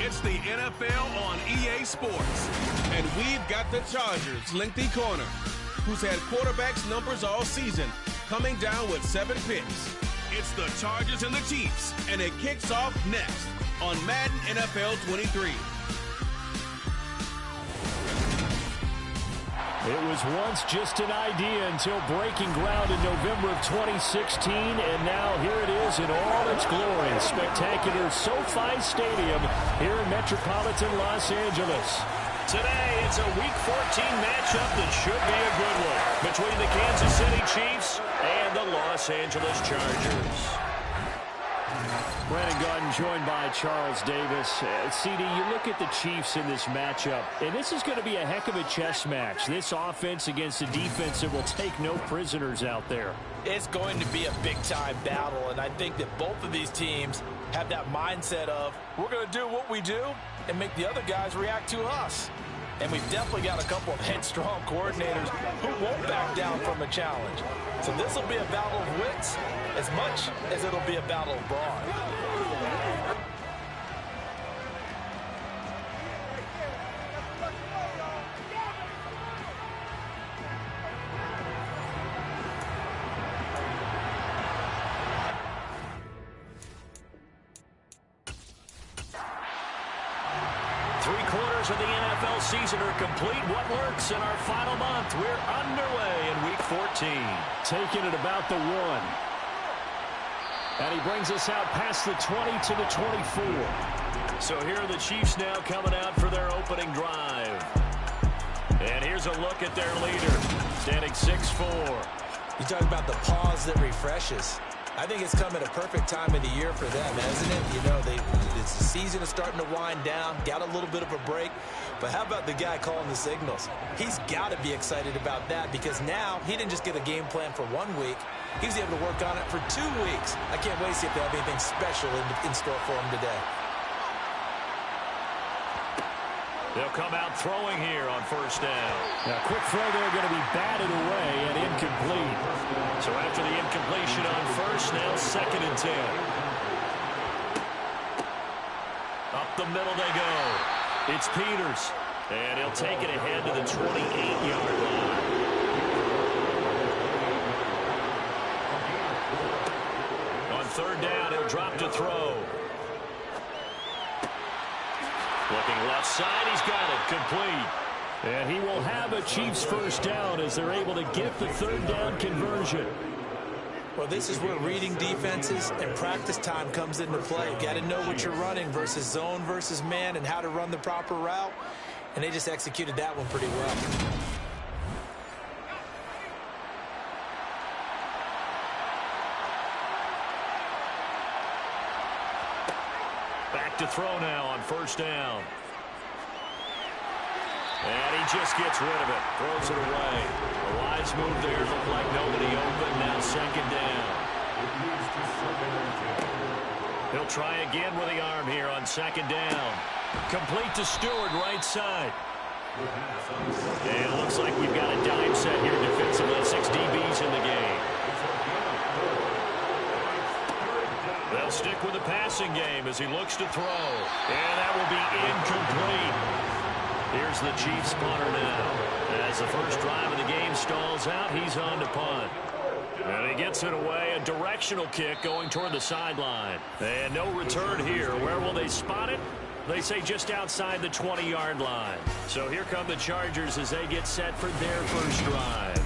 It's the NFL on EA Sports. And we've got the Chargers' lengthy corner, who's had quarterbacks numbers all season, coming down with 7 picks. It's the Chargers and the Chiefs, and it kicks off next on Madden NFL 23. It was once just an idea until breaking ground in November of 2016, and now here it is in all its glory. Spectacular SoFi Stadium here in metropolitan Los Angeles. Today, it's a Week 14 matchup that should be a good one between the Kansas City Chiefs and the Los Angeles Chargers. Brandon Gaudin joined by Charles Davis. CD, you look at the Chiefs in this matchup, and this is going to be a heck of a chess match. This offense against a defense that will take no prisoners out there. It's going to be a big-time battle, and I think that both of these teams have that mindset of, we're going to do what we do and make the other guys react to us. And we've definitely got a couple of headstrong coordinators who won't back down from a challenge. So this will be a battle of wits as much as it'll be a battle of brawn. 3/4 of the NFL season are complete. What works in our final month? We're underway in Week 14. Taking it about the 1. And he brings us out past the 20 to the 24. So here are the Chiefs now coming out for their opening drive. And here's a look at their leader, standing 6'4". You talk about the pause that refreshes. I think it's come at a perfect time of the year for them, isn't it? You know, the season is starting to wind down, got a little bit of a break. But how about the guy calling the signals? He's got to be excited about that because now he didn't just get a game plan for 1 week. He was able to work on it for 2 weeks. I can't wait to see if they have anything special in store for him today. They'll come out throwing here on first down. Now, quick throw there going to be batted away and incomplete. So after the incompletion on first, now 2nd and 10. Up the middle they go. It's Peters. And he'll take it ahead to the 28-yard line. On 3rd down, he'll drop to throw. Looking left side, he's got it, complete. And he will have a Chiefs first down as they're able to get the 3rd down conversion. Well, this is where reading defenses and practice time comes into play. Got to know what you're running versus zone versus man and how to run the proper route. And they just executed that one pretty well. Back to throw now on first down. And he just gets rid of it. Throws it away. A wise move there. Looked like nobody open. Now 2nd down. He'll try again with the arm here on 2nd down. Complete to Stewart, right side. And it looks like we've got a dime set here defensively. 6 DBs in the game. They'll stick with the passing game as he looks to throw. And that will be incomplete. Here's the Chiefs punter now. As the first drive of the game stalls out, he's on to punt. And he gets it away. A directional kick going toward the sideline. And no return here. Where will they spot it? They say just outside the 20-yard line. So here come the Chargers as they get set for their first drive.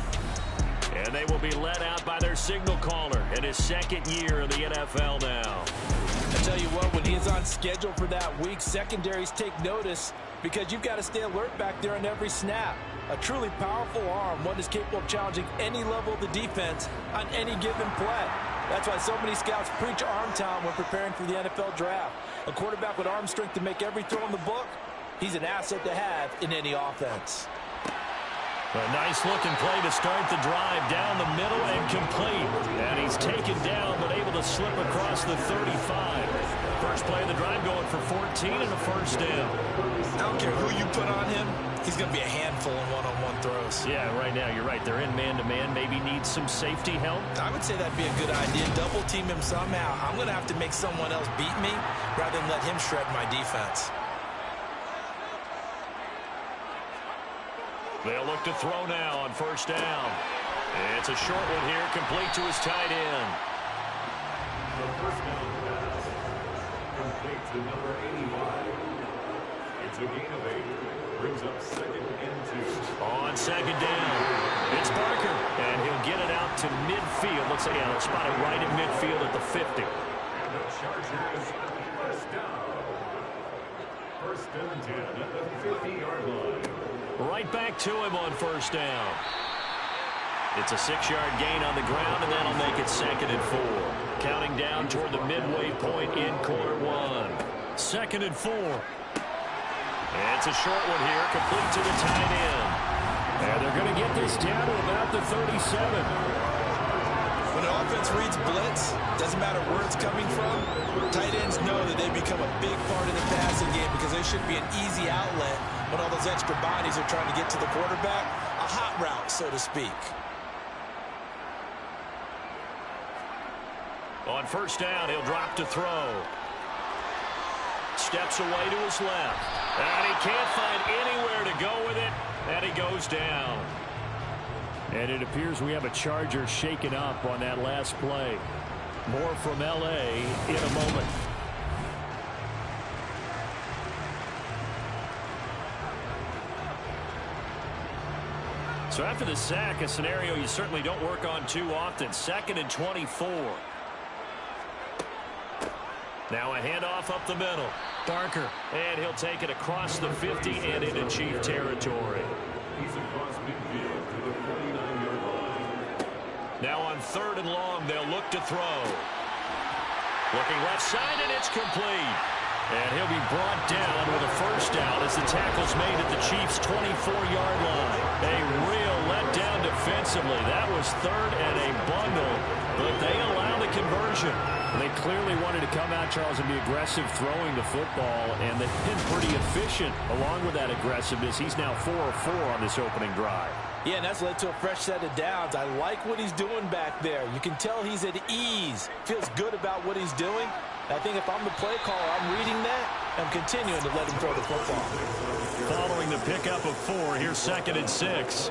And they will be led out by their signal caller in his 2nd year in the NFL now. I tell you what, when he's on schedule for that week, secondaries take notice because you've got to stay alert back there on every snap. A truly powerful arm, one is capable of challenging any level of the defense on any given play. That's why so many scouts preach arm talent when preparing for the NFL draft. A quarterback with arm strength to make every throw in the book, he's an asset to have in any offense. A nice-looking play to start the drive down the middle and complete. And he's taken down but able to slip across the 35. First play of the drive going for 14 and a first down. I don't care who you put on him, he's going to be a handful in one-on-one throws. Yeah, right now you're right. They're in man-to-man. Maybe needs some safety help. I would say that'd be a good idea. Double team him somehow. I'm going to have to make someone else beat me rather than let him shred my defense. They'll look to throw now on first down. It's a short one here, complete to his tight end. The first down pass, complete to number 85. It's a gain of 8. Brings up 2nd and 2. On second down, it's Barker, and he'll get it out to midfield. Let's say, they'll spot it right at midfield at the 50. And the Chargers first down. First and 10 at the 50-yard line. Right back to him on first down. It's a 6-yard gain on the ground, and that'll make it 2nd and 4. Counting down toward the midway point in quarter one. 2nd and 4. And it's a short one here, complete to the tight end. And they're going to get this down to about the 37. When an offense reads blitz, doesn't matter where it's coming from, tight ends know that they become a big part of the passing game because they should be an easy outlet when all those extra bodies are trying to get to the quarterback. A hot route, so to speak. On first down, he'll drop to throw. Steps away to his left. And he can't find anywhere to go with it. And he goes down. And it appears we have a Charger shaken up on that last play. More from L.A. in a moment. So after the sack, a scenario you certainly don't work on too often. 2nd and 24. Now a handoff up the middle. Barker, and he'll take it across the 50 and into Chief territory. He's across midfield to the 49-yard line. Now on 3rd and long, they'll look to throw. Looking left side, and it's complete. And he'll be brought down with a first down as the tackle's made at the Chiefs' 24-yard line. A real letdown defensively. That was 3rd and a bundle, but they allow the conversion. They clearly wanted to come out, Charles, and be aggressive throwing the football, and they've been pretty efficient along with that aggressiveness. He's now 4 of 4 on this opening drive. Yeah, and that's led to a fresh set of downs. I like what he's doing back there. You can tell he's at ease. Feels good about what he's doing. I think if I'm the play caller, I'm reading that. I'm continuing to let him throw the football. Following the pickup of 4, here's 2nd and 6.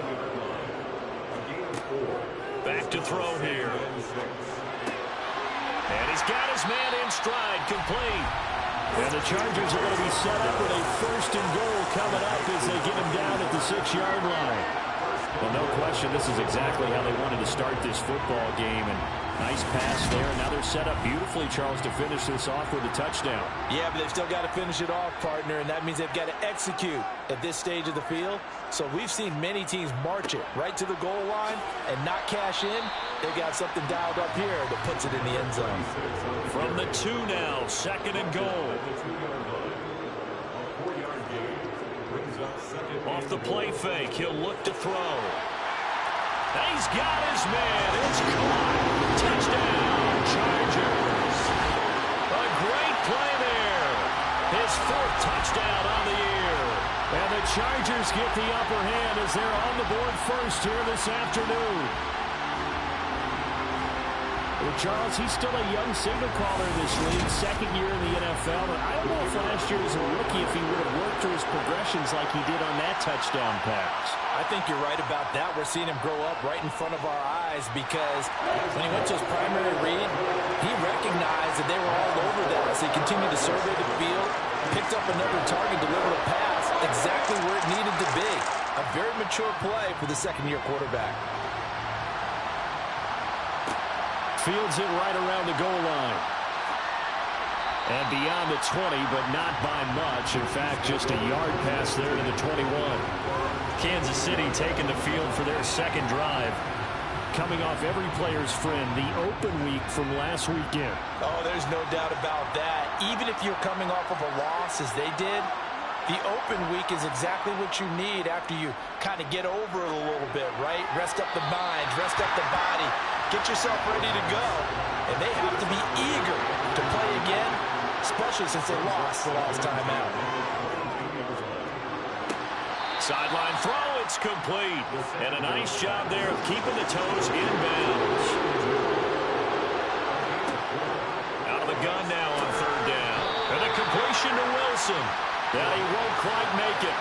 Back to throw here. And he's got his man in stride, complete. And the Chargers are going to be set up with a 1st and goal coming up as they get him down at the 6-yard line. Well, no question, this is exactly how they wanted to start this football game. And nice pass there. Now they're set up beautifully, Charles, to finish this off with a touchdown. Yeah, but they've still got to finish it off, partner, and that means they've got to execute at this stage of the field. So we've seen many teams march it right to the goal line and not cash in. They got something dialed up here that puts it in the end zone. From the 2 now, 2nd and goal. Off the play fake, he'll look to throw. He's got his man. It's caught. Touchdown, Chargers. A great play there. His 4th touchdown on the year. And the Chargers get the upper hand as they're on the board first here this afternoon. Well, Charles, he's still a young signal caller in this league, 2nd year in the NFL. But I don't know if last year as a rookie if he would have worked through his progressions like he did on that touchdown pass. I think you're right about that. We're seeing him grow up right in front of our eyes because when he went to his primary read, he recognized that they were all over that. So he continued to survey the field, picked up another target, delivered a pass exactly where it needed to be. A very mature play for the 2nd-year quarterback. Fields it right around the goal line. And beyond the 20, but not by much. In fact, just a yard pass there to the 21. Kansas City taking the field for their 2nd drive. Coming off every player's friend, the open week from last weekend. Oh, there's no doubt about that. Even if you're coming off of a loss, as they did, the open week is exactly what you need after you kind of get over it a little bit, right? Rest up the mind, rest up the body, get yourself ready to go. And they have to be eager to play again, especially since they lost the last time out. Sideline throw, it's complete. And a nice job there of keeping the toes in bounds. Out of the gun now on 3rd down. And a completion to Wilson. Now he won't quite make it.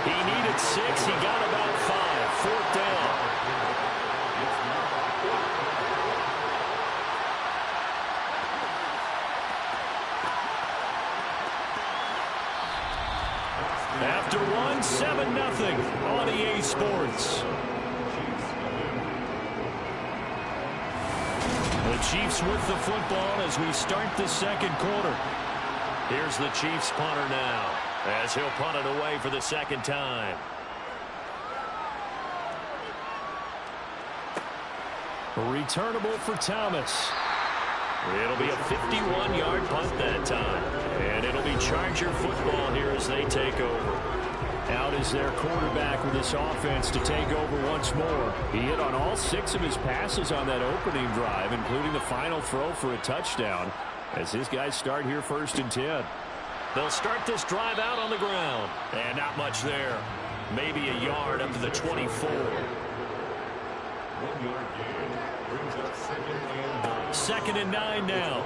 He needed 6. He got about 5. 4th down. After 1, 7-0 on EA Sports. The Chiefs with the football as we start the second quarter. Here's the Chiefs punter now, as he'll punt it away for the second time. Returnable for Thomas. It'll be a 51-yard punt that time. And it'll be Charger football here as they take over. Out is their quarterback with this offense to take over once more. He hit on all 6 of his passes on that opening drive, including the final throw for a touchdown, as his guys start here 1st and 10. They'll start this drive out on the ground. And not much there. Maybe a yard up to the 24. 1 yard gain brings up 2nd and 9 now.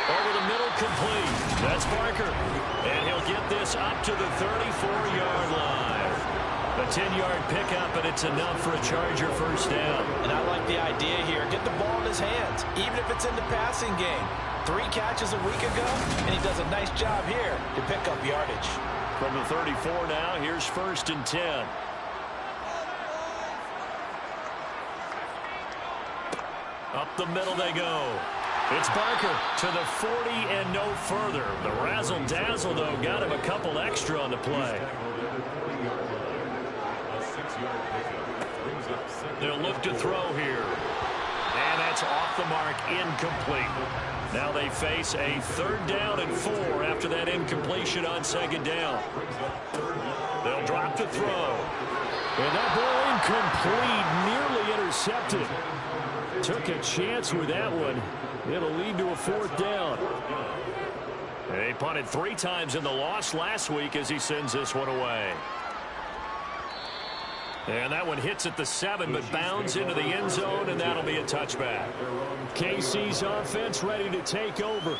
Over the middle, complete. That's Barker. And he'll get this up to the 34-yard line. A 10-yard pickup, and it's enough for a Charger 1st down. And I like the idea here. Get the ball in his hands, even if it's in the passing game. 3 catches a week ago, and he does a nice job here to pick up yardage. From the 34 now, here's 1st and 10. Up the middle they go. It's Barker to the 40 and no further. The razzle-dazzle, though, got him a couple extra on the play. They'll look to throw here. And that's off the mark, incomplete. Now they face a 3rd down and 4 after that incompletion on 2nd down. They'll drop to throw. And that ball incomplete, nearly intercepted. Took a chance with that one. It'll lead to a 4th down. They punted 3 times in the loss last week as he sends this one away. And that one hits at the 7, but bounds into the end zone, and that'll be a touchback. KC's offense ready to take over.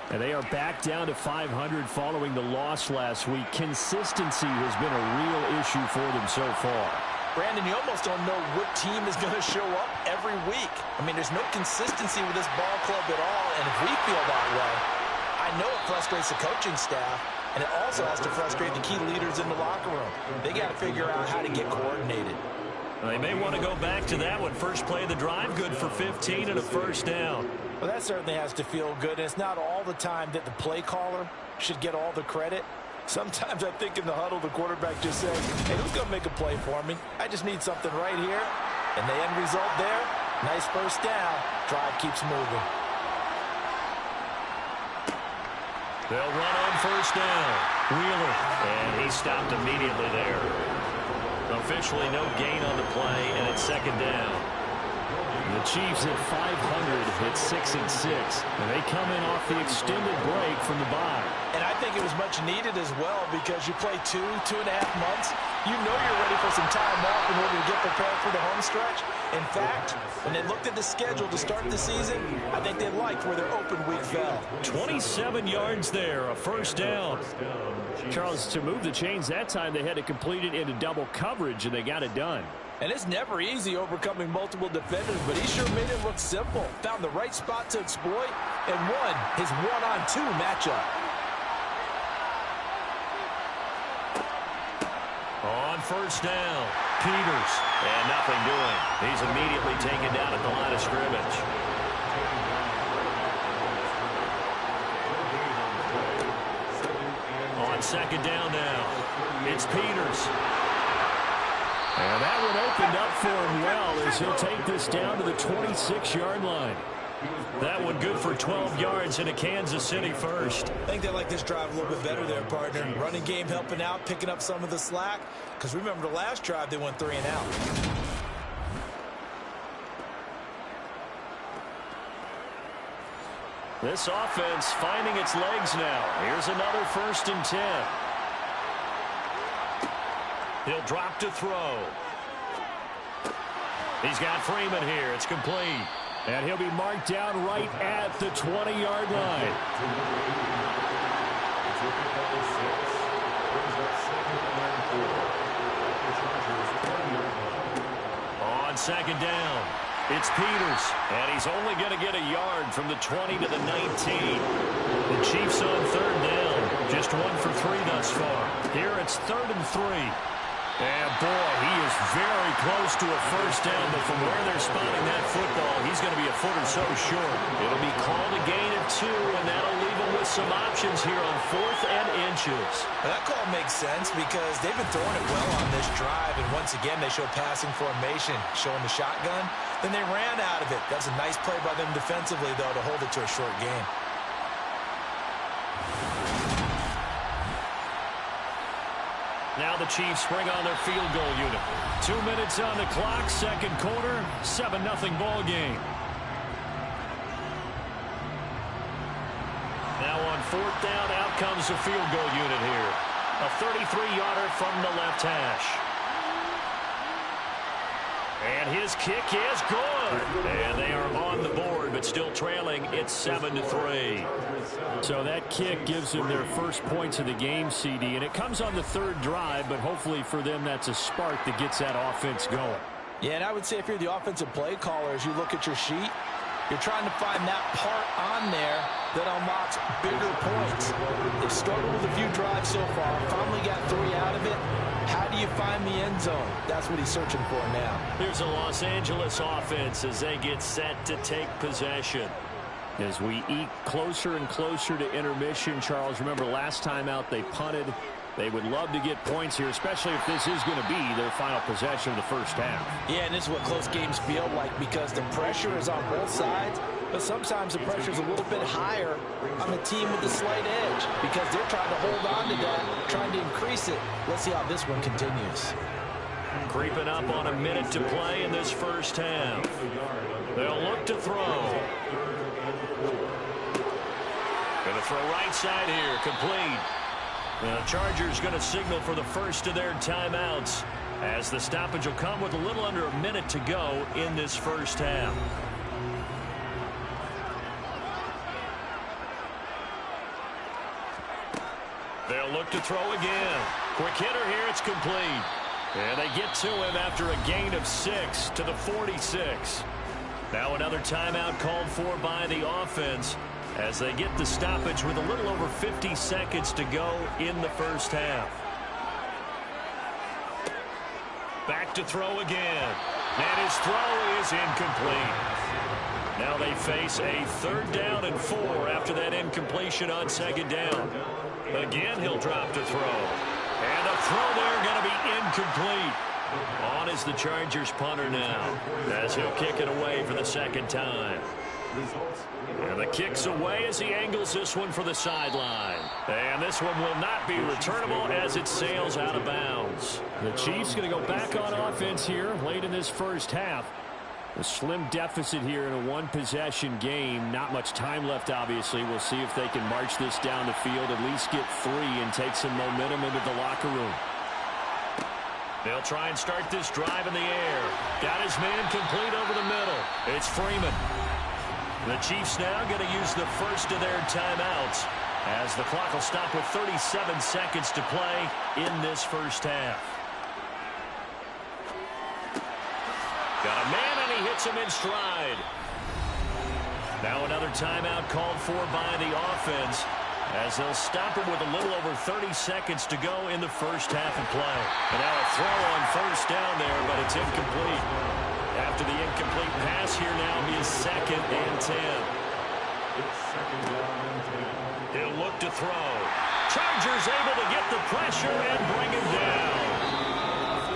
And they are back down to 500 following the loss last week. Consistency has been a real issue for them so far. Brandon, you almost don't know what team is going to show up every week. I mean, there's no consistency with this ball club at all, and if we feel that way, I know it frustrates the coaching staff, and it also has to frustrate the key leaders in the locker room. They got to figure out how to get coordinated. They may want to go back to that one. First play of the drive, good for 15 and a 1st down. Well, that certainly has to feel good, and it's not all the time that the play caller should get all the credit. Sometimes I think in the huddle, the quarterback just says, hey, who's going to make a play for me? I just need something right here. And the end result there, nice 1st down. Drive keeps moving. They'll run on 1st down. Wheeler. And he stopped immediately there. Officially no gain on the play, and it's 2nd down. The Chiefs at 500 at 6 and 6. And they come in off the extended break from the bye. And I think it was much needed as well because you play 2.5 months. You know you're ready for some time off in order to get prepared for the home stretch. In fact, when they looked at the schedule to start the season, I think they liked where their open week fell. 27 yards there, a 1st down. Charles, to move the chains that time, they had to complete it into double coverage, and they got it done. And it's never easy overcoming multiple defenders, but he sure made it look simple. Found the right spot to exploit and won his 1-on-2 matchup. On 1st down, Peters. And nothing doing. He's immediately taken down at the line of scrimmage. On 2nd down now, it's Peters. And that one opened up for him well as he'll take this down to the 26-yard line. That one good for 12 yards in a Kansas City 1st. I think they like this drive a little bit better there, partner. Running game helping out, picking up some of the slack. Because remember the last drive, they went 3 and out. This offense finding its legs now. Here's another 1st and 10. He'll drop to throw. He's got Freeman here. It's complete. And he'll be marked down right at the 20-yard line. Typical 6 brings up second and 4 at the Chargers' 20-yard line. On second down, it's Peters, and he's only going to get a yard from the 20 to the 19. The Chiefs on third down, just 1 for 3 thus far. Here it's 3rd and 3. And boy, he is very close to a first down, but from where they're spotting that football, he's going to be a foot or so short. It'll be called a gain of 2, and that'll leave him with some options here on 4th and inches. Well, that call makes sense because they've been throwing it well on this drive, and once again, they show passing formation, showing the shotgun. Then they ran out of it. That's a nice play by them defensively, though, to hold it to a short game. Now the Chiefs bring on their field goal unit. 2 minutes on the clock, second quarter, 7-0 ball game. Now on 4th down, out comes the field goal unit here. A 33-yarder from the left hash. And his kick is good. And they are on the board, but still trailing. It's 7-3. So that kick gives them their first points of the game, CD. And it comes on the 3rd drive, but hopefully for them that's a spark that gets that offense going. Yeah, and I would say if you're the offensive play caller, as you look at your sheet, you're trying to find that part on there that unlocks bigger points. They've struggled with a few drives so far. Finally got 3 out of it. How do you find the end zone? That's what he's searching for now. Here's a Los Angeles offense as they get set to take possession. As we eke closer and closer to intermission, Charles, remember last time out they punted. They would love to get points here, especially if this is going to be their final possession of the first half. Yeah, and this is what close games feel like because the pressure is on both sides, but sometimes the pressure is a little bit higher on the team with the slight edge because they're trying to hold on to that, trying to increase it. Let's see how this one continues. Creeping up on a minute to play in this first half. They'll look to throw. Going to throw right side here, complete. The Chargers going to signal for the first of their timeouts as the stoppage will come with a little under a minute to go in this first half. They'll look to throw again. Quick hitter here, it's complete. And they get to him after a gain of 6 to the 46. Now another timeout called for by the offense as they get the stoppage with a little over 50 seconds to go in the first half. Back to throw again. And his throw is incomplete. Now they face a 3rd down and 4 after that incompletion on 2nd down. Again, he'll drop to throw. And the throw there going to be incomplete. On is the Chargers punter now as he'll kick it away for the 2nd time. And the kick's away as he angles this one for the sideline. And this one will not be returnable as it sails out of bounds. The Chiefs going to go back on offense here late in this first half. A slim deficit here in a one-possession game. Not much time left, obviously. We'll see if they can march this down the field, at least get 3 and take some momentum into the locker room. They'll try and start this drive in the air. Got his man complete over the middle. It's Freeman. The Chiefs now going to use the first of their timeouts as the clock will stop with 37 seconds to play in this first half. Got a man, and he hits him in stride. Now another timeout called for by the offense as they'll stop him with a little over 30 seconds to go in the first half of play. And now a throw on first down there, but it's incomplete. After the incomplete pass, here now is 2nd and 10. He'll look to throw. Chargers able to get the pressure and bring him down.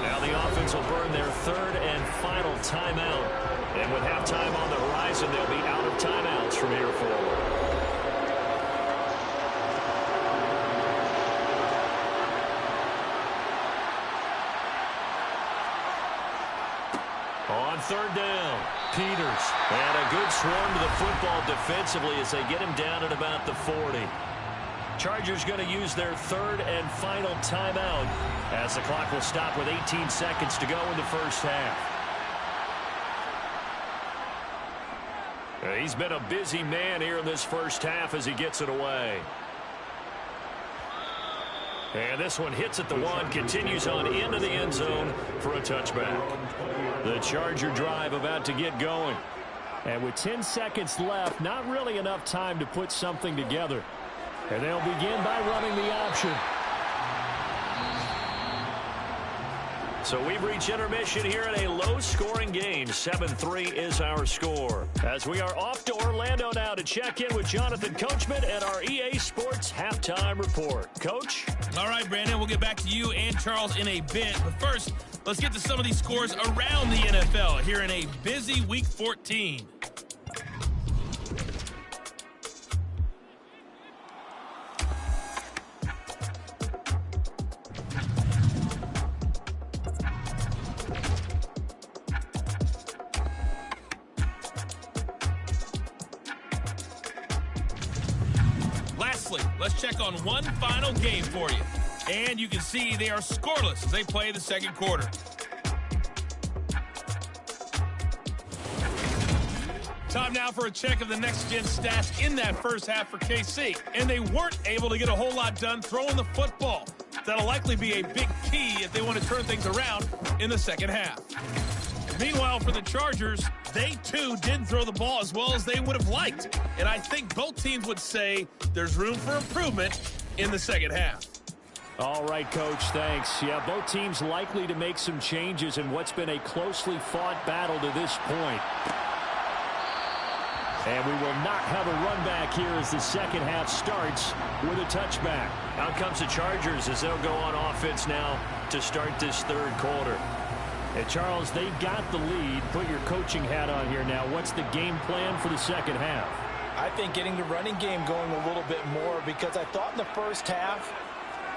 Now the offense will burn their 3rd and final timeout. And with halftime on the horizon, they'll be out of timeouts from here forward. On 3rd down, Peters. And a good swarm to the football defensively as they get him down at about the 40. Chargers going to use their 3rd and final timeout as the clock will stop with 18 seconds to go in the first half. He's been a busy man here in this first half as he gets it away. And this one hits at the 1, continues on into the end zone for a touchback. The Charger drive about to get going. And with 10 seconds left, not really enough time to put something together. And they'll begin by running the option. So we've reached intermission here in a low-scoring game. 7-3 is our score. As we are off to Orlando now to check in with Jonathan Coachman and our EA Sports Halftime Report. Coach? All right, Brandon, we'll get back to you and Charles in a bit. But first, let's get to some of these scores around the NFL here in a busy Week 14. Let's check on one final game for you. And you can see they are scoreless as they play the second quarter. Time now for a check of the next-gen stats in that first half for KC. And they weren't able to get a whole lot done throwing the football. That'll likely be a big key if they want to turn things around in the second half. Meanwhile, for the Chargers, they too didn't throw the ball as well as they would have liked. And I think both teams would say there's room for improvement in the second half. All right, Coach, thanks. Yeah, both teams likely to make some changes in what's been a closely fought battle to this point. And we will not have a run back here as the second half starts with a touchback. Out comes the Chargers as they'll go on offense now to start this third quarter. And Charles, they got the lead. Put your coaching hat on here now. What's the game plan for the second half? I think getting the running game going a little bit more, because I thought in the first half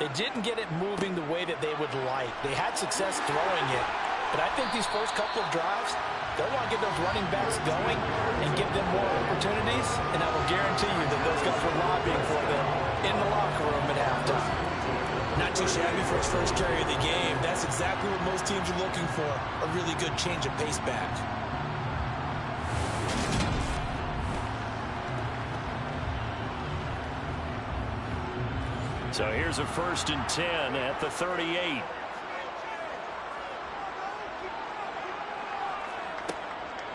they didn't get it moving the way that they would like. They had success throwing it, but I think these first couple of drives, they'll want to get those running backs going and give them more opportunities, and I will guarantee you that those guys were lobbying for them in the locker room at halftime. Not too shabby for his first carry of the game. That's exactly what most teams are looking for, a really good change of pace back. So here's a 1st and 10 at the 38.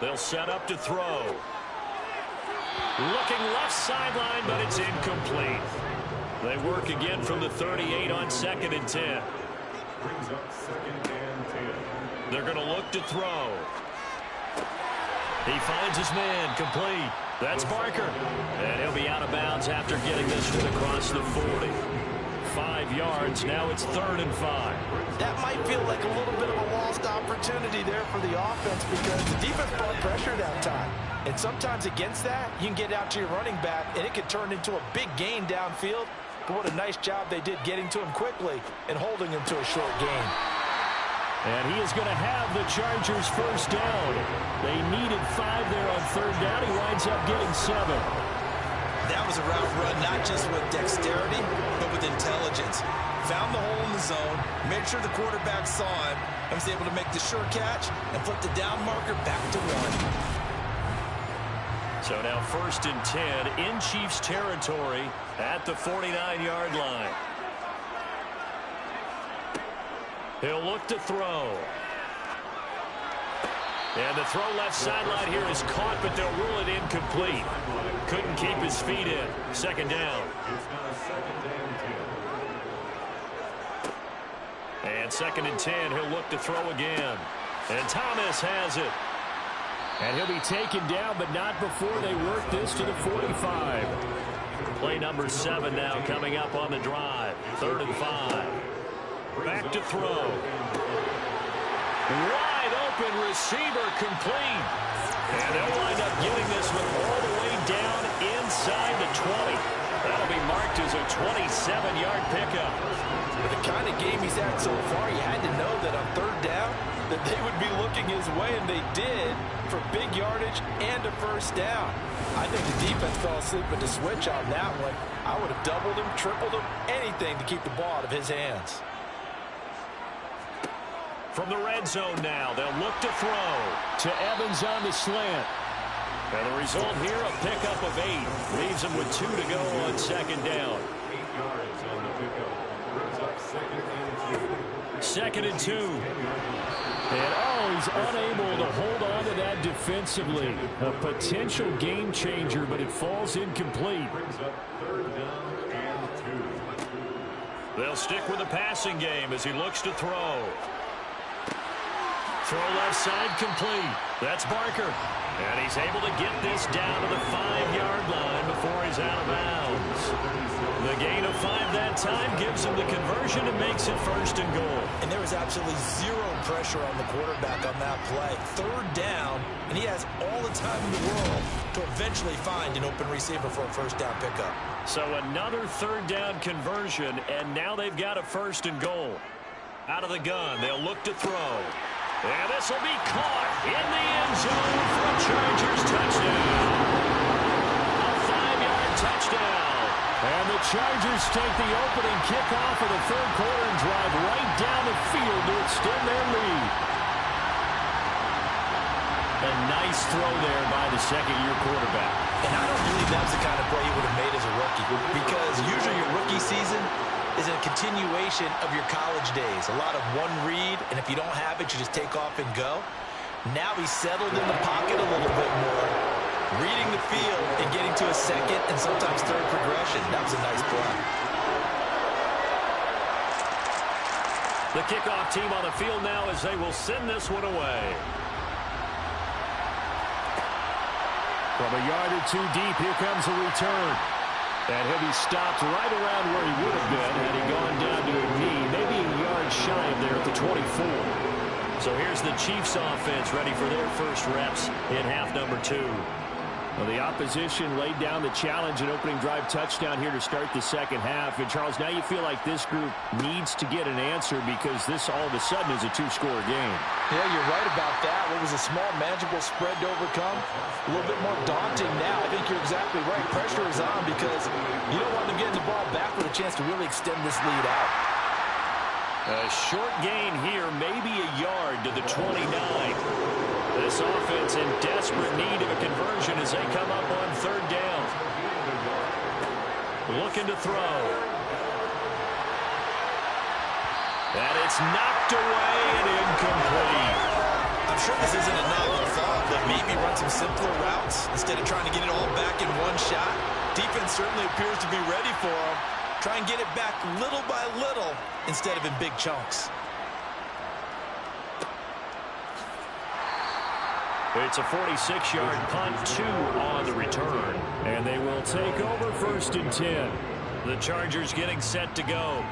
They'll set up to throw. Looking left sideline, but it's incomplete. They work again from the 38 on 2nd and 10. Brings up 2nd and 10. They're going to look to throw. He finds his man, complete. That's Barker. And he'll be out of bounds after getting this one across the 40. 5 yards, now it's 3rd and 5. That might feel like a little bit of a lost opportunity there for the offense, because the defense brought pressure that time. And sometimes against that, you can get out to your running back, and it can turn into a big gain downfield. But what a nice job they did getting to him quickly and holding him to a short gain. And he is going to have the Chargers first down. They needed 5 there on 3rd down. He winds up getting 7. That was a route run, not just with dexterity, but with intelligence. Found the hole in the zone, made sure the quarterback saw him, and was able to make the sure catch and flip the down marker back to 1. So now 1st and 10 in Chiefs territory at the 49-yard line. He'll look to throw. And the throw left sideline here is caught, but they'll rule it incomplete. Couldn't keep his feet in. 2nd down. It's now 2nd and 10. And 2nd and 10, he'll look to throw again. And Thomas has it. And he'll be taken down, but not before they work this to the 45. Play number 7 now coming up on the drive. 3rd and 5. Back to throw. Wide open receiver, complete. And they'll wind up getting this one all the way down inside the 20. That'll be marked as a 27-yard pickup. With the kind of game he's had so far, you had to know that on 3rd down that they would be looking his way, and they did, for big yardage and a first down. I think the defense fell asleep with the switch on that one. I would have doubled him, tripled him, anything to keep the ball out of his hands. From the red zone now, they'll look to throw to Evans on the slant. And the result here, a pickup of 8. Leaves him with 2 to go on 2nd down. 8 yards on the pickup. Brings up Second and 2. And, he's unable to hold on to that defensively. A potential game changer, but it falls incomplete. They'll stick with the passing game as he looks to throw. Throw left side complete. That's Barker. And he's able to get this down to the 5-yard line before he's out of bounds. The gain of 5 that time gives him the conversion and makes it first and goal. And there was absolutely zero pressure on the quarterback on that play. Third down, and he has all the time in the world to eventually find an open receiver for a first down pickup. So another third down conversion, and now they've got a first and goal. Out of the gun, they'll look to throw. And this will be caught in the end zone for a Chargers touchdown. A 5-yard touchdown. And the Chargers take the opening kickoff of the third quarter and drive right down the field to extend their lead. A nice throw there by the second-year quarterback. And I don't believe that's the kind of play he would have made as a rookie, because usually your rookie season is a continuation of your college days. A lot of one read, and if you don't have it, you just take off and go. Now he's settled in the pocket a little bit more, reading the field and getting to a second and sometimes third progression. That was a nice play. The kickoff team on the field now as they will send this one away. From a yard or two deep, here comes a return. And he'll be stopped right around where he would have been had he gone down to a knee, maybe a yard shy of there at the 24. So here's the Chiefs offense ready for their first reps in half number 2. Well, the opposition laid down the challenge and opening drive touchdown here to start the second half. And, Charles, now you feel like this group needs to get an answer because this all of a sudden is a 2-score game. Yeah, you're right about that. What was a small, manageable spread to overcome, a little bit more daunting now. I think you're exactly right. Pressure is on because you don't want them getting the ball back with a chance to really extend this lead out. A short gain here, maybe a yard to the 29. This offense in desperate need of a conversion as they come up on third down. Looking to throw. And it's knocked away and incomplete. I'm sure this isn't a novel thought, but maybe run some simpler routes instead of trying to get it all back in one shot. Defense certainly appears to be ready for him. Try and get it back little by little instead of in big chunks. It's a 46-yard punt, 2 on the return. And they will take over first and 10. The Chargers getting set to go.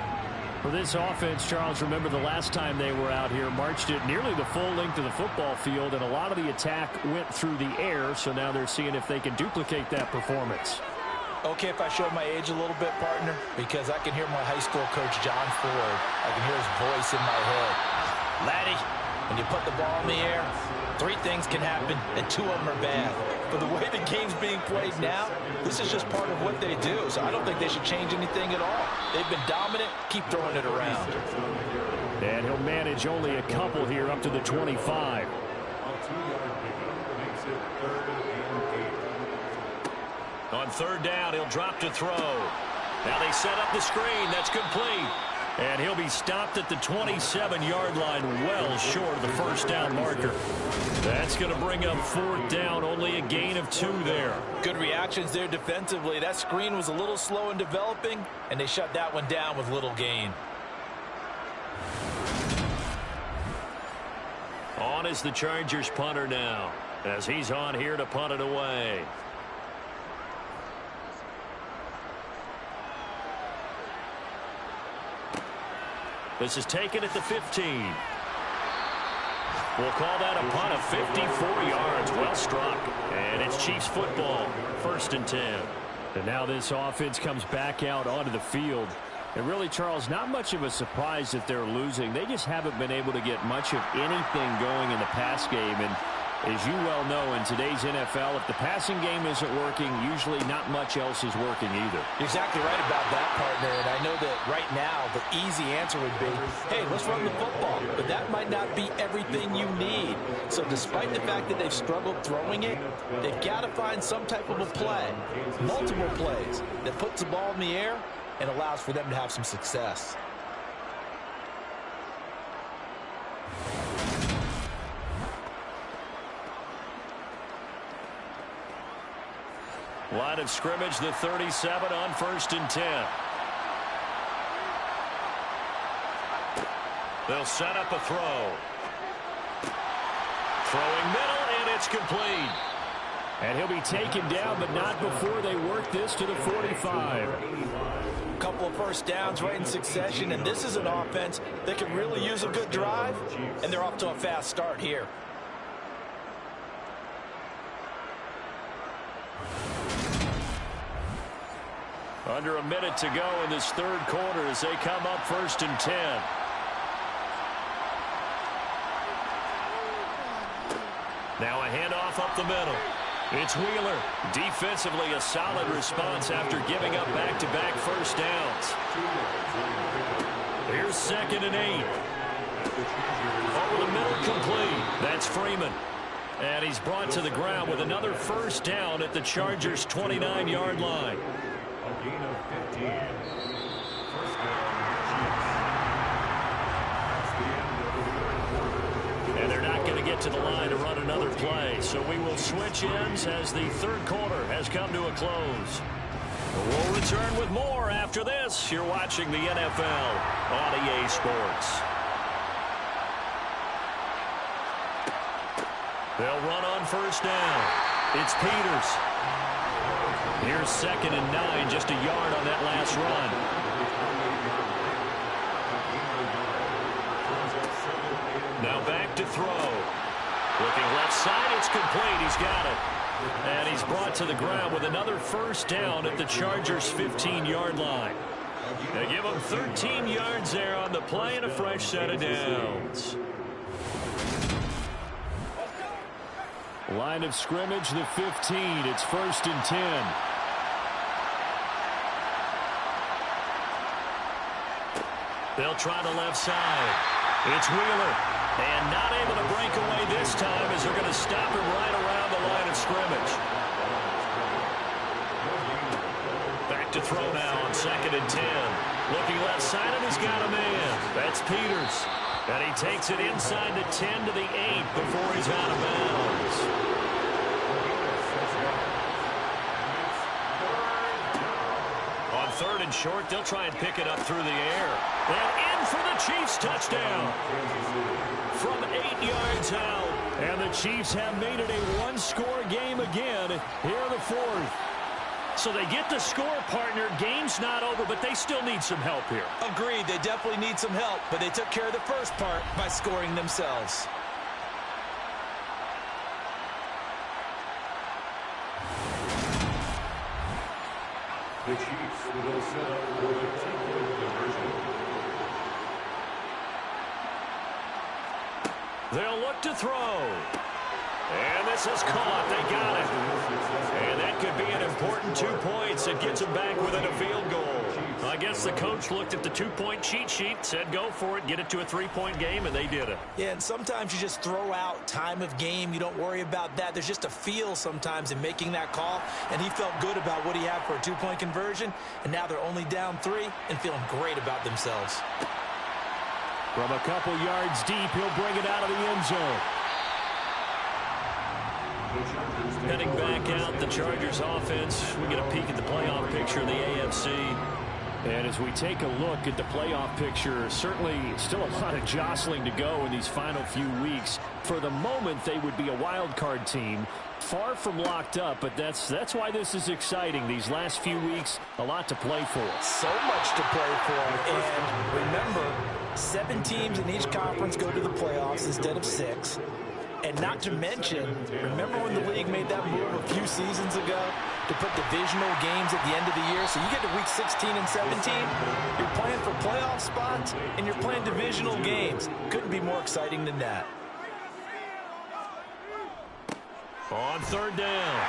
For this offense, Charles, remember the last time they were out here, marched it nearly the full length of the football field, and a lot of the attack went through the air, so now they're seeing if they can duplicate that performance. Okay, if I show my age a little bit, partner, because I can hear my high school coach, John Ford. I can hear his voice in my head. Laddie, when you put the ball in the air, 3 things can happen, and 2 of them are bad. But the way the game's being played now, this is just part of what they do. So I don't think they should change anything at all. They've been dominant. Keep throwing it around. And he'll manage only a couple here up to the 25. On third down, he'll drop to throw. Now they set up the screen. That's complete. And he'll be stopped at the 27-yard line, well short of the first down marker. That's going to bring up fourth down, only a gain of 2 there. Good reactions there defensively. That screen was a little slow in developing, and they shut that one down with little gain. On is the Chargers punter now, as he's on here to punt it away. This is taken at the 15. We'll call that a punt of 54 yards. Well struck. And it's Chiefs football. First and 10. And now this offense comes back out onto the field. And really, Charles, not much of a surprise that they're losing. They just haven't been able to get much of anything going in the pass game. And as you well know, in today's NFL, if the passing game isn't working, usually not much else is working either. You're exactly right about that, partner. And I know that right now the easy answer would be, hey, let's run the football. But that might not be everything you need. So despite the fact that they've struggled throwing it, they've got to find some type of a play, multiple plays, that puts the ball in the air and allows for them to have some success. Line of scrimmage, the 37 on 1st and 10. They'll set up a throw. Throwing middle, and it's complete. And he'll be taken down, but not before they work this to the 45. A couple of first downs right in succession, and this is an offense that can really use a good drive, and they're off to a fast start here. Under a minute to go in this third quarter as they come up 1st and 10. Now a handoff up the middle. It's Wheeler. Defensively, a solid response after giving up back-to-back first downs. Here's 2nd and 8. Over the middle, complete. That's Freeman. And he's brought to the ground with another first down at the Chargers' 29-yard line. A gain of 15. First down, Chiefs. And they're not going to get to the line to run another play. So we will switch ends as the third quarter has come to a close. We'll return with more after this. You're watching the NFL on EA Sports. They'll run on first down. It's Peters. Here's 2nd and 9, just a yard on that last run. Now back to throw. Looking left side, it's complete. He's got it. And he's brought to the ground with another first down at the Chargers' 15-yard line. They give him 13 yards there on the play and a fresh set of downs. Line of scrimmage, the 15. It's 1st and 10. They'll try the left side. It's Wheeler. And not able to break away this time as they're going to stop him right around the line of scrimmage. Back to throw now on 2nd and 10. Looking left side, and he's got a man. That's Peters. And he takes it inside the 10 to the 8 before he's out of bounds. On 3rd and short, they'll try and pick it up through the air. And in for the Chiefs touchdown. From 8 yards out. And the Chiefs have made it a one-score game again here in the fourth. So they get the score, partner. Game's not over, but they still need some help here. Agreed, they definitely need some help, but they took care of the first part by scoring themselves. The Chiefs will set up for the two-point conversion. They'll look to throw. And this is caught. They got it. And that could be an important 2 points. It gets them back within a field goal. I guess the coach looked at the 2-point cheat sheet, said go for it, get it to a 3-point game, and they did it. Yeah, and sometimes you just throw out time of game. You don't worry about that. There's just a feel sometimes in making that call, and he felt good about what he had for a 2-point conversion, and now they're only down 3 and feeling great about themselves. From a couple yards deep, he'll bring it out of the end zone. Heading back out, the Chargers offense. We get a peek at the playoff picture of the AFC. And as we take a look at the playoff picture, certainly still a lot of jostling to go in these final few weeks. For the moment, they would be a wild card team. Far from locked up, but that's why this is exciting. These last few weeks, a lot to play for. So much to play for. And remember, 7 teams in each conference go to the playoffs instead of 6. And not to mention, remember when the league made that move a few seasons ago to put divisional games at the end of the year? So you get to week 16 and 17, you're playing for playoff spots, and you're playing divisional games. Couldn't be more exciting than that. On 3rd down,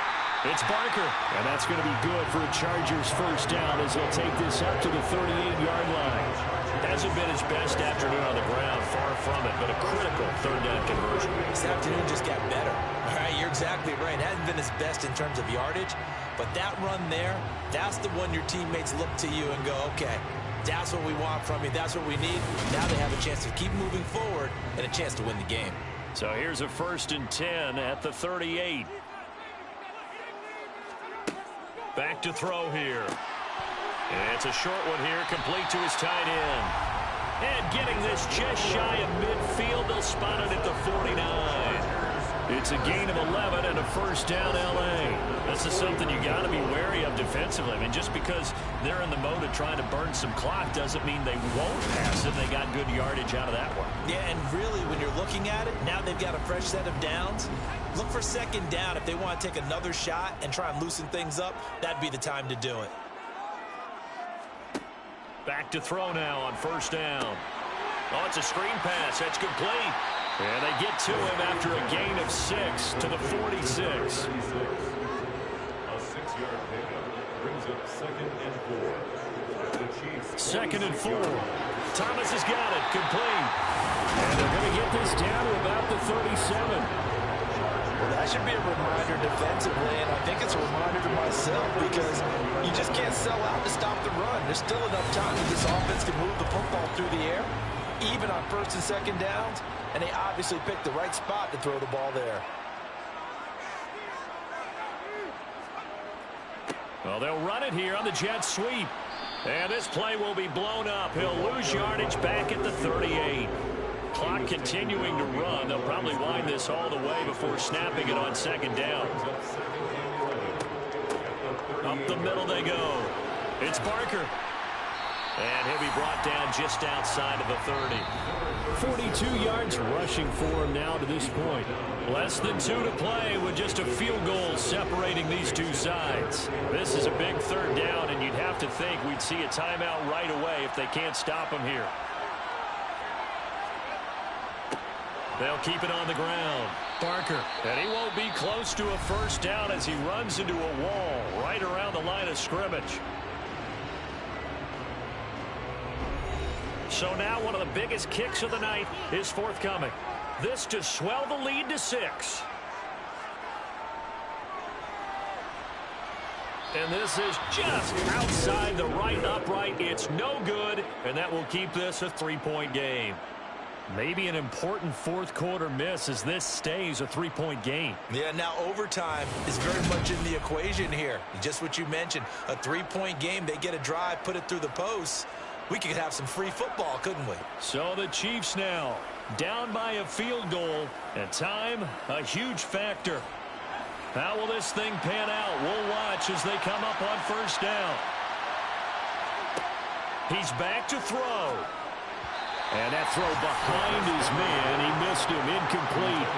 it's Barker. And that's going to be good for a Chargers first down as he'll take this up to the 38-yard line. Hasn't been his best afternoon on the ground, far from it, but a critical 3rd down conversion. This afternoon just got better. All right, you're exactly right. It hasn't been his best in terms of yardage, but that run there, that's the one your teammates look to you and go, okay, that's what we want from you. That's what we need. Now they have a chance to keep moving forward and a chance to win the game. So here's a 1st and 10 at the 38. Back to throw here. And it's a short one here, complete to his tight end. And getting this just shy of midfield, they'll spot it at the 49. It's a gain of 11 and a first down, L.A. This is something you got to be wary of defensively. I mean, just because they're in the mode of trying to burn some clock doesn't mean they won't pass it. They got good yardage out of that one. Yeah, and really, when you're looking at it, now they've got a fresh set of downs. Look for second down. If they want to take another shot and try and loosen things up, that'd be the time to do it. Back to throw now on first down. Oh, it's a screen pass. That's complete. And they get to him after a gain of 6 to the 46. A 6-yard pickup brings up 2nd and 4. The Chiefs. 2nd and 4. Thomas has got it. Complete. And they're going to get this down to about the 37. Well, that should be a reminder defensively, and I think it's a reminder to myself because you just can't sell out to stop the run. There's still enough time that this offense can move the football through the air, even on first and second downs, and they obviously picked the right spot to throw the ball there. Well, they'll run it here on the jet sweep. And this play will be blown up. He'll lose yardage back at the 38. Clock continuing to run. They'll probably wind this all the way before snapping it on second down. Up the middle they go. It's Parker. And he'll be brought down just outside of the 30. 42 yards rushing for him now to this point. Less than 2 to play with just a field goal separating these two sides. This is a big third down, and you'd have to think we'd see a timeout right away if they can't stop him here. They'll keep it on the ground. Parker. And he won't be close to a first down as he runs into a wall right around the line of scrimmage. So now one of the biggest kicks of the night is forthcoming. This to swell the lead to 6. And this is just outside the right upright. It's no good, and that will keep this a 3-point game. Maybe an important fourth quarter miss as this stays a 3-point game. Yeah, now overtime is very much in the equation here. Just what you mentioned, a 3-point game. They get a drive, put it through the posts. We could have some free football, couldn't we? So the Chiefs now down by a field goal, and time a huge factor. How will this thing pan out? We'll watch as they come up on first down. He's back to throw. And that throw behind his man. He missed him. Incomplete.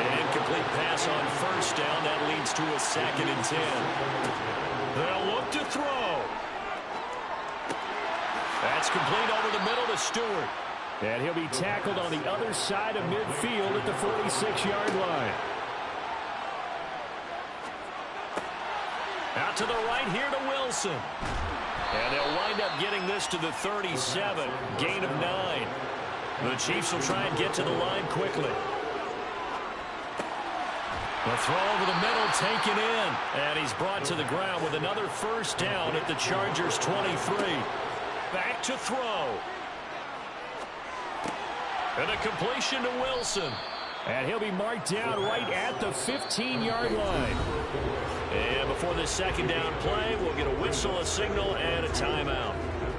An incomplete pass on first down. That leads to a 2nd and 10. They'll look to throw. That's complete over the middle to Stewart. And he'll be tackled on the other side of midfield at the 46-yard line. Out to the right here to Wilson. And they'll wind up getting this to the 37. Gain of 9. The Chiefs will try and get to the line quickly. The throw over the middle taken in. And he's brought to the ground with another first down at the Chargers' 23. Back to throw. And a completion to Wilson. And he'll be marked down right at the 15-yard line. And before this second down play, we'll get a whistle, a signal, and a timeout.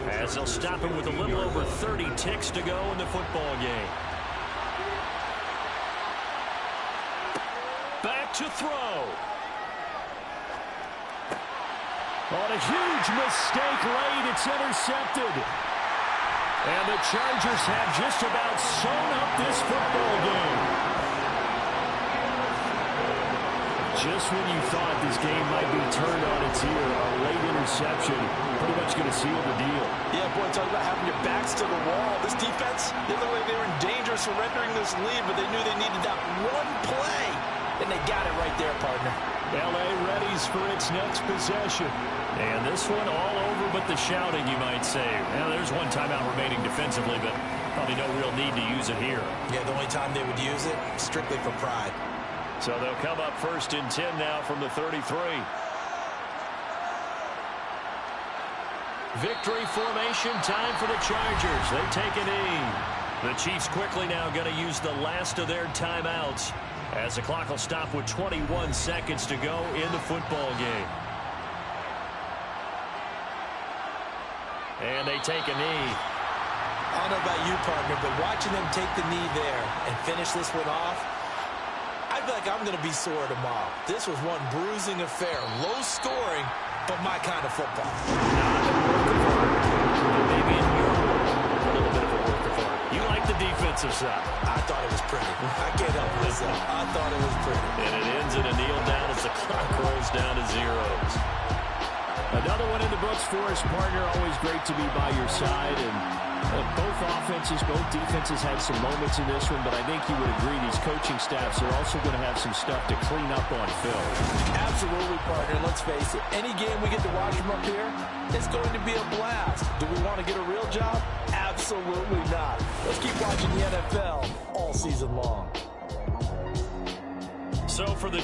As they'll stop him with a little over 30 ticks to go in the football game. Back to throw. On a huge mistake late, it's intercepted. And the Chargers have just about sewn up this football game. Just when you thought this game might be turned on its ear, a late interception pretty much going to seal the deal. Yeah, boy, talk about having your backs to the wall. This defense, they looked like they were in danger of surrendering this lead, but they knew they needed that one play. And they got it right there, partner. L.A. readies for its next possession. And this one all over but the shouting, you might say. Now, there's one timeout remaining defensively, but probably no real need to use it here. Yeah, the only time they would use it, strictly for pride. So they'll come up 1st and 10 now from the 33. Victory formation time for the Chargers. They take a knee. The Chiefs quickly now going to use the last of their timeouts as the clock will stop with 21 seconds to go in the football game. And they take a knee. I don't know about you, partner, but watching them take the knee there and finish this one off, I feel like I'm going to be sore tomorrow. This was one bruising affair. Low scoring, but my kind of football. Maybe in your world, a little bit of a work of art. You like the defensive side. I thought it was pretty. I can't help myself. I thought it was pretty. And it ends in a kneel down as the clock rolls down to zeros. Another one in the books for his partner. Always great to be by your side. And both offenses, both defenses had some moments in this one, but I think you would agree these coaching staffs are also going to have some stuff to clean up on film. Absolutely, partner. Let's face it. Any game we get to watch from up here, it's going to be a blast. Do we want to get a real job? Absolutely not. Let's keep watching the NFL all season long. So for the